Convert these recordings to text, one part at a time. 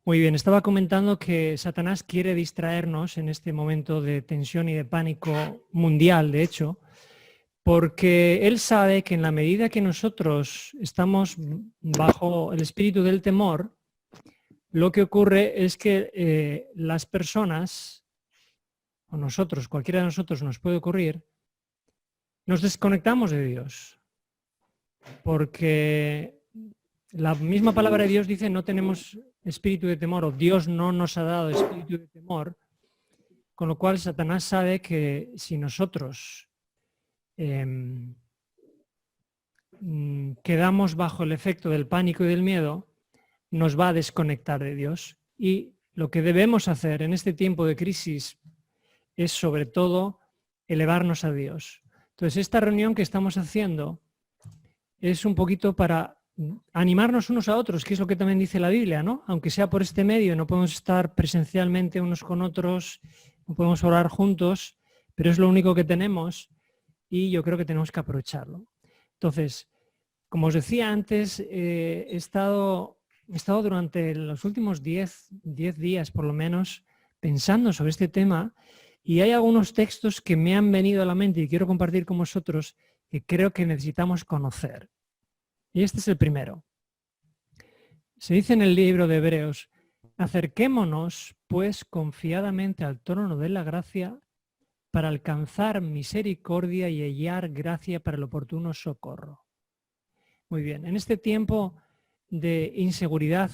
Muy bien, estaba comentando que Satanás quiere distraernos en este momento de tensión y de pánico mundial, de hecho, porque él sabe que en la medida que nosotros estamos bajo el espíritu del temor, lo que ocurre es que las personas, o nosotros, cualquiera de nosotros nos puede ocurrir, nos desconectamos de Dios, porque la misma palabra de Dios dice no tenemos espíritu de temor, o Dios no nos ha dado espíritu de temor, con lo cual Satanás sabe que si nosotros quedamos bajo el efecto del pánico y del miedo, nos va a desconectar de Dios. Y lo que debemos hacer en este tiempo de crisis es sobre todo elevarnos a Dios. Entonces, esta reunión que estamos haciendo es un poquito para animarnos unos a otros, que es lo que también dice la Biblia, ¿no? Aunque sea por este medio, no podemos estar presencialmente unos con otros, no podemos orar juntos, pero es lo único que tenemos y yo creo que tenemos que aprovecharlo. Entonces, como os decía antes, he estado durante los últimos 10 días por lo menos pensando sobre este tema y hay algunos textos que me han venido a la mente y quiero compartir con vosotros que creo que necesitamos conocer. Y este es el primero. Se dice en el libro de Hebreos: acerquémonos pues confiadamente al trono de la gracia para alcanzar misericordia y hallar gracia para el oportuno socorro. Muy bien, en este tiempo de inseguridad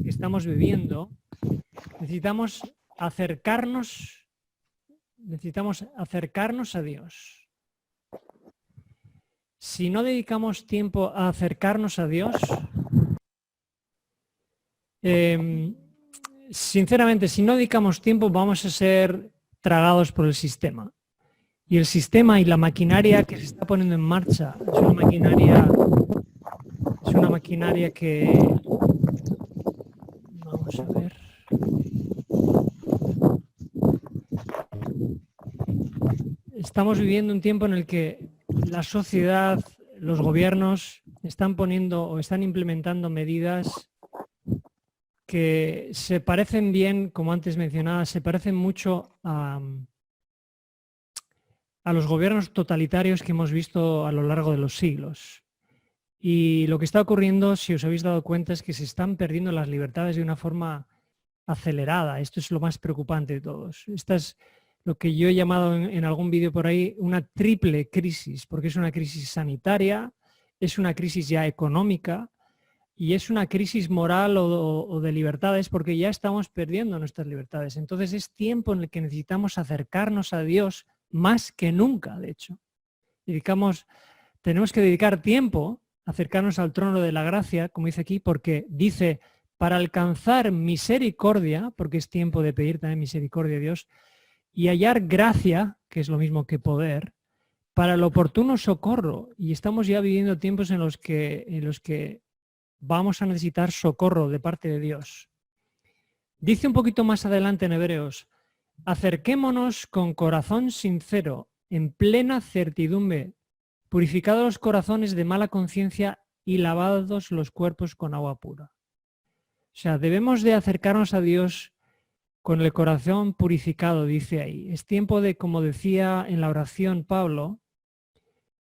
que estamos viviendo, necesitamos acercarnos a Dios. Si no dedicamos tiempo a acercarnos a Dios, sinceramente, si no dedicamos tiempo, vamos a ser tragados por el sistema. Y el sistema y la maquinaria que se está poniendo en marcha es una maquinaria que... Vamos a ver. Estamos viviendo un tiempo en el que la sociedad, los gobiernos están poniendo o están implementando medidas que se parecen bien, como antes mencionaba, se parecen mucho a los gobiernos totalitarios que hemos visto a lo largo de los siglos. Y lo que está ocurriendo, si os habéis dado cuenta, es que se están perdiendo las libertades de una forma acelerada. Esto es lo más preocupante de todos. Esta es lo que yo he llamado en algún vídeo por ahí una triple crisis, porque es una crisis sanitaria, es una crisis ya económica y es una crisis moral o de libertades, porque ya estamos perdiendo nuestras libertades. Entonces es tiempo en el que necesitamos acercarnos a Dios más que nunca, de hecho. Tenemos que dedicar tiempo a acercarnos al trono de la gracia, como dice aquí, porque dice, para alcanzar misericordia, porque es tiempo de pedir también misericordia a Dios, y hallar gracia, que es lo mismo que poder, para el oportuno socorro. Y estamos ya viviendo tiempos en los que vamos a necesitar socorro de parte de Dios. Dice un poquito más adelante en Hebreos: acerquémonos con corazón sincero, en plena certidumbre, purificados los corazones de mala conciencia y lavados los cuerpos con agua pura. O sea, debemos de acercarnos a Dios con el corazón purificado, dice ahí. Es tiempo de, como decía en la oración Pablo,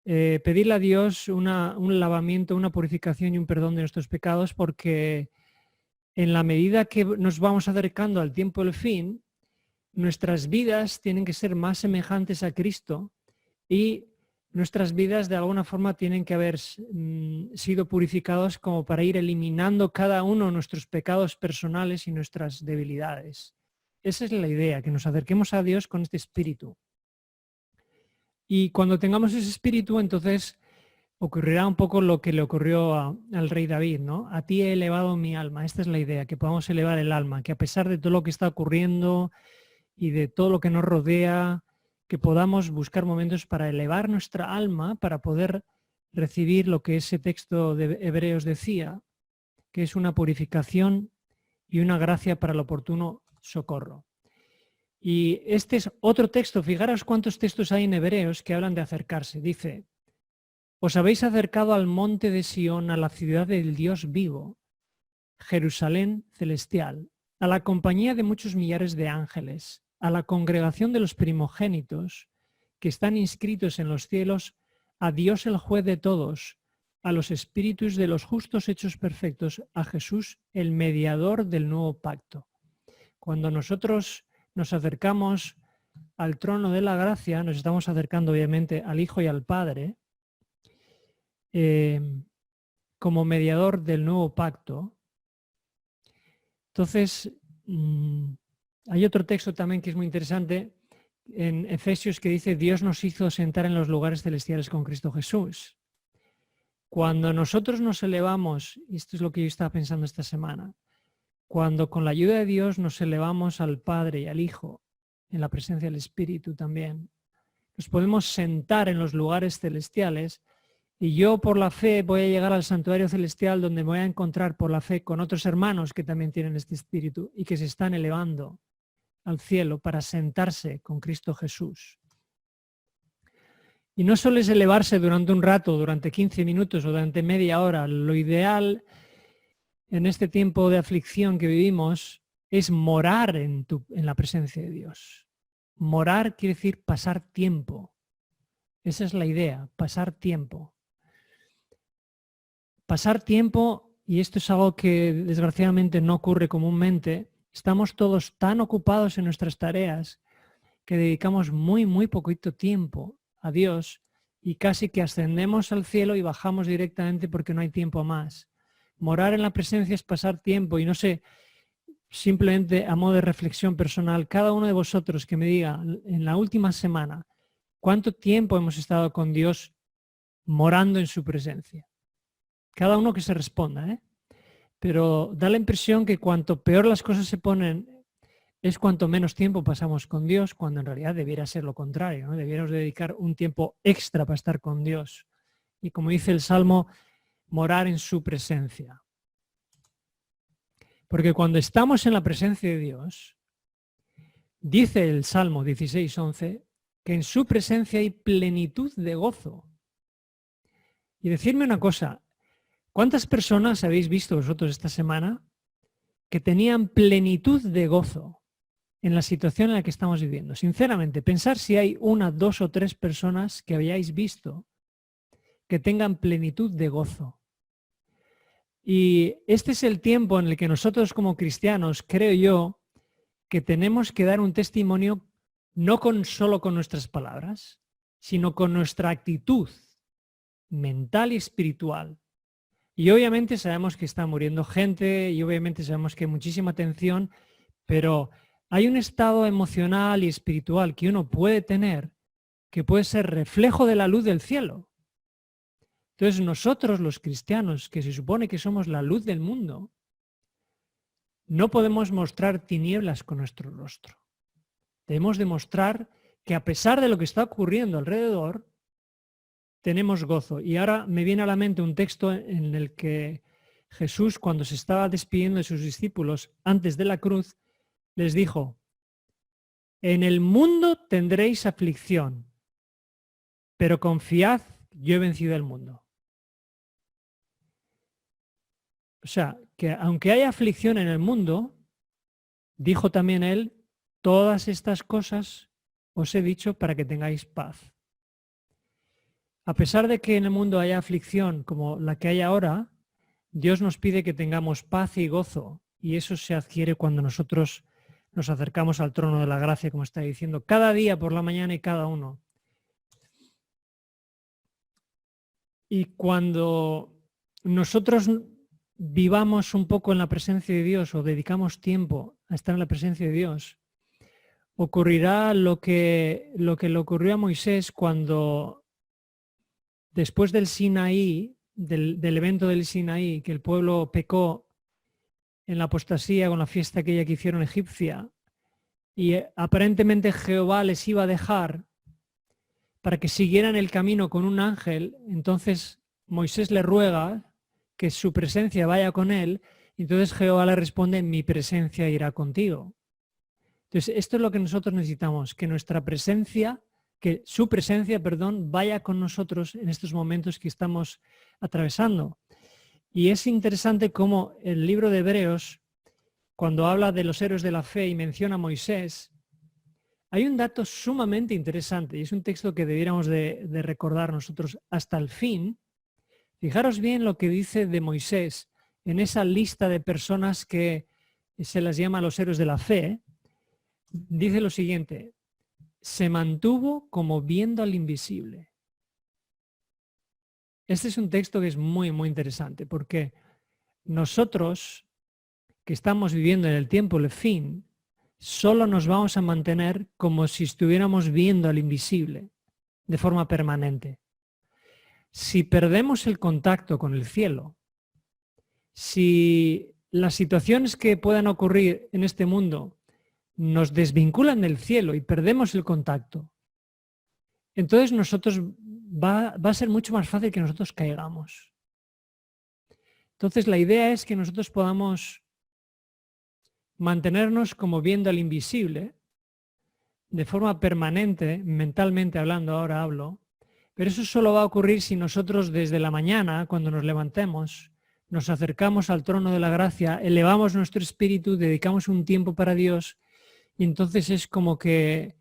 pedirle a Dios un lavamiento, una purificación y un perdón de nuestros pecados, porque en la medida que nos vamos acercando al tiempo del fin, nuestras vidas tienen que ser más semejantes a Cristo y nuestras vidas de alguna forma tienen que haber sido purificados como para ir eliminando cada uno nuestros pecados personales y nuestras debilidades. Esa es la idea, que nos acerquemos a Dios con este espíritu. Y cuando tengamos ese espíritu, entonces ocurrirá un poco lo que le ocurrió al rey David, ¿no? A ti he elevado mi alma. Esta es la idea, que podamos elevar el alma, que a pesar de todo lo que está ocurriendo y de todo lo que nos rodea, que podamos buscar momentos para elevar nuestra alma, para poder recibir lo que ese texto de Hebreos decía, que es una purificación y una gracia para el oportuno socorro. Y este es otro texto, fijaros cuántos textos hay en Hebreos que hablan de acercarse. Dice: os habéis acercado al monte de Sión, a la ciudad del Dios vivo. Jerusalén celestial, a la compañía de muchos millares de ángeles, a la congregación de los primogénitos que están inscritos en los cielos, a Dios el juez de todos, a los espíritus de los justos hechos perfectos, a Jesús el mediador del nuevo pacto. Cuando nosotros nos acercamos al trono de la gracia, nos estamos acercando obviamente al Hijo y al Padre, como mediador del nuevo pacto. Entonces, hay otro texto también que es muy interesante en Efesios que dice: Dios nos hizo sentar en los lugares celestiales con Cristo Jesús. Cuando nosotros nos elevamos, y esto es lo que yo estaba pensando esta semana, cuando con la ayuda de Dios nos elevamos al Padre y al Hijo, en la presencia del Espíritu también, nos podemos sentar en los lugares celestiales. Y yo por la fe voy a llegar al santuario celestial, donde me voy a encontrar por la fe con otros hermanos que también tienen este espíritu y que se están elevando al cielo para sentarse con Cristo Jesús. Y no solo es elevarse durante un rato, durante 15 minutos o durante media hora. Lo ideal en este tiempo de aflicción que vivimos es morar en la presencia de Dios. Morar quiere decir pasar tiempo. Esa es la idea, pasar tiempo. Pasar tiempo, y esto es algo que desgraciadamente no ocurre comúnmente, estamos todos tan ocupados en nuestras tareas que dedicamos muy poquito tiempo a Dios y casi que ascendemos al cielo y bajamos directamente porque no hay tiempo más. Morar en la presencia es pasar tiempo, y no sé, simplemente a modo de reflexión personal, cada uno de vosotros que me diga en la última semana cuánto tiempo hemos estado con Dios morando en su presencia. Cada uno que se responda, ¿eh? Pero da la impresión que cuanto peor las cosas se ponen es cuanto menos tiempo pasamos con Dios, cuando en realidad debiera ser lo contrario, ¿no? Debiéramos dedicar un tiempo extra para estar con Dios. Y como dice el Salmo, morar en su presencia. Porque cuando estamos en la presencia de Dios, dice el Salmo 16:11, que en su presencia hay plenitud de gozo. Y decirme una cosa, ¿cuántas personas habéis visto vosotros esta semana que tenían plenitud de gozo en la situación en la que estamos viviendo? Sinceramente, pensar si hay 1, 2 o 3 personas que hayáis visto que tengan plenitud de gozo. Y este es el tiempo en el que nosotros como cristianos, creo yo, que tenemos que dar un testimonio no solo con nuestras palabras, sino con nuestra actitud mental y espiritual. Y obviamente sabemos que está muriendo gente y obviamente sabemos que hay muchísima tensión, pero hay un estado emocional y espiritual que uno puede tener que puede ser reflejo de la luz del cielo. Entonces nosotros los cristianos, que se supone que somos la luz del mundo, no podemos mostrar tinieblas con nuestro rostro. Debemos demostrar que a pesar de lo que está ocurriendo alrededor, tenemos gozo. Y ahora me viene a la mente un texto en el que Jesús, cuando se estaba despidiendo de sus discípulos antes de la cruz, les dijo: en el mundo tendréis aflicción, pero confiad, yo he vencido el mundo. O sea, que aunque haya aflicción en el mundo, dijo también él, todas estas cosas os he dicho para que tengáis paz. A pesar de que en el mundo haya aflicción como la que hay ahora, Dios nos pide que tengamos paz y gozo, y eso se adquiere cuando nosotros nos acercamos al trono de la gracia, como está diciendo, cada día por la mañana y cada uno. Y cuando nosotros vivamos un poco en la presencia de Dios o dedicamos tiempo a estar en la presencia de Dios, ocurrirá lo que le ocurrió a Moisés cuando después del Sinaí, del evento del Sinaí, que el pueblo pecó en la apostasía con la fiesta aquella que hicieron egipcia, y aparentemente Jehová les iba a dejar para que siguieran el camino con un ángel. Entonces Moisés le ruega que su presencia vaya con él, y entonces Jehová le responde: mi presencia irá contigo. Entonces esto es lo que nosotros necesitamos, que nuestra presencia, que su presencia, vaya con nosotros en estos momentos que estamos atravesando. Y es interesante cómo el libro de Hebreos, cuando habla de los héroes de la fe y menciona a Moisés, hay un dato sumamente interesante y es un texto que debiéramos de recordar nosotros hasta el fin. Fijaros bien lo que dice de Moisés en esa lista de personas que se las llama los héroes de la fe. Dice lo siguiente: se mantuvo como viendo al invisible. Este es un texto que es muy, muy interesante porque nosotros que estamos viviendo en el tiempo del fin, solo nos vamos a mantener como si estuviéramos viendo al invisible de forma permanente. Si perdemos el contacto con el cielo, si las situaciones que puedan ocurrir en este mundo nos desvinculan del cielo y perdemos el contacto, entonces nosotros va a ser mucho más fácil que nosotros caigamos. Entonces la idea es que nosotros podamos mantenernos como viendo al invisible, de forma permanente, mentalmente hablando, ahora hablo, pero eso solo va a ocurrir si nosotros desde la mañana, cuando nos levantemos, nos acercamos al trono de la gracia, elevamos nuestro espíritu, dedicamos un tiempo para Dios, y entonces es como que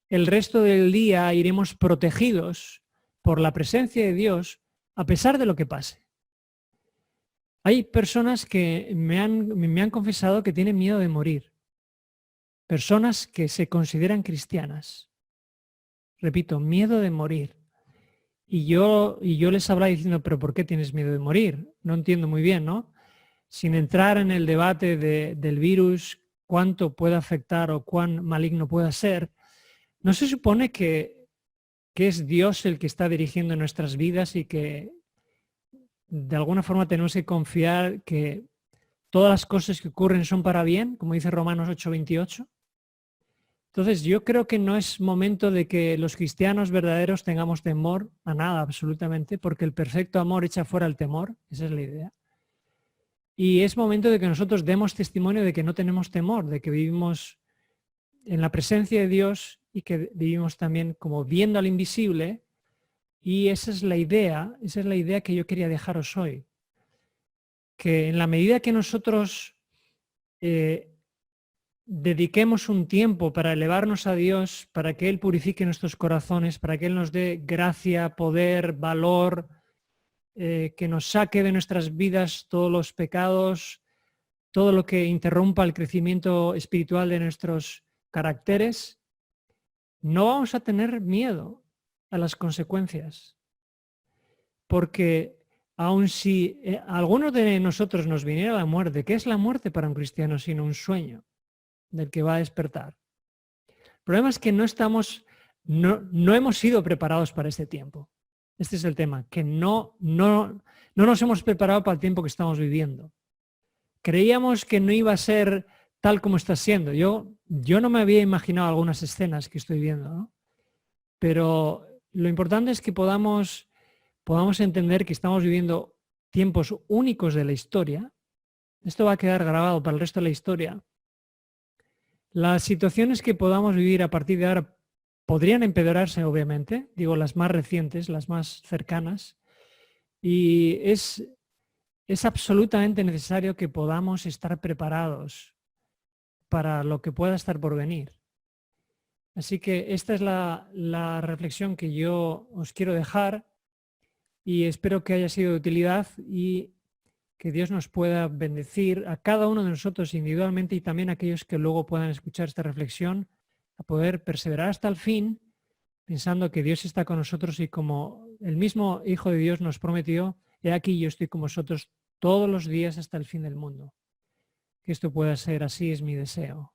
el resto del día iremos protegidos por la presencia de Dios a pesar de lo que pase. Hay personas que me han confesado que tienen miedo de morir. Personas que se consideran cristianas. Repito, miedo de morir. Y yo les hablaba diciendo, pero ¿por qué tienes miedo de morir? No entiendo muy bien, ¿no? Sin entrar en el debate del virus, cuánto puede afectar o cuán maligno pueda ser, ¿no se supone que es Dios el que está dirigiendo nuestras vidas y que de alguna forma tenemos que confiar que todas las cosas que ocurren son para bien, como dice Romanos 8:28? Entonces yo creo que no es momento de que los cristianos verdaderos tengamos temor a nada absolutamente, porque el perfecto amor echa fuera el temor, esa es la idea. Y es momento de que nosotros demos testimonio de que no tenemos temor, de que vivimos en la presencia de Dios y que vivimos también como viendo al invisible. Y esa es la idea que yo quería dejaros hoy. Que en la medida que nosotros dediquemos un tiempo para elevarnos a Dios, para que Él purifique nuestros corazones, para que Él nos dé gracia, poder, valor, que nos saque de nuestras vidas todos los pecados, todo lo que interrumpa el crecimiento espiritual de nuestros caracteres, no vamos a tener miedo a las consecuencias. Porque aun si a alguno de nosotros nos viniera la muerte, ¿qué es la muerte para un cristiano sino un sueño del que va a despertar? El problema es que no hemos sido preparados para este tiempo. Este es el tema, que no nos hemos preparado para el tiempo que estamos viviendo. Creíamos que no iba a ser tal como está siendo. Yo no me había imaginado algunas escenas que estoy viendo, ¿no? Pero lo importante es que podamos entender que estamos viviendo tiempos únicos de la historia. Esto va a quedar grabado para el resto de la historia. Las situaciones que podamos vivir a partir de ahora podrían empeorarse, obviamente, digo las más recientes, las más cercanas, y es absolutamente necesario que podamos estar preparados para lo que pueda estar por venir. Así que esta es la reflexión que yo os quiero dejar y espero que haya sido de utilidad y que Dios nos pueda bendecir a cada uno de nosotros individualmente y también a aquellos que luego puedan escuchar esta reflexión, a poder perseverar hasta el fin, pensando que Dios está con nosotros y como el mismo Hijo de Dios nos prometió, he aquí yo estoy con vosotros todos los días hasta el fin del mundo. Que esto pueda ser así es mi deseo.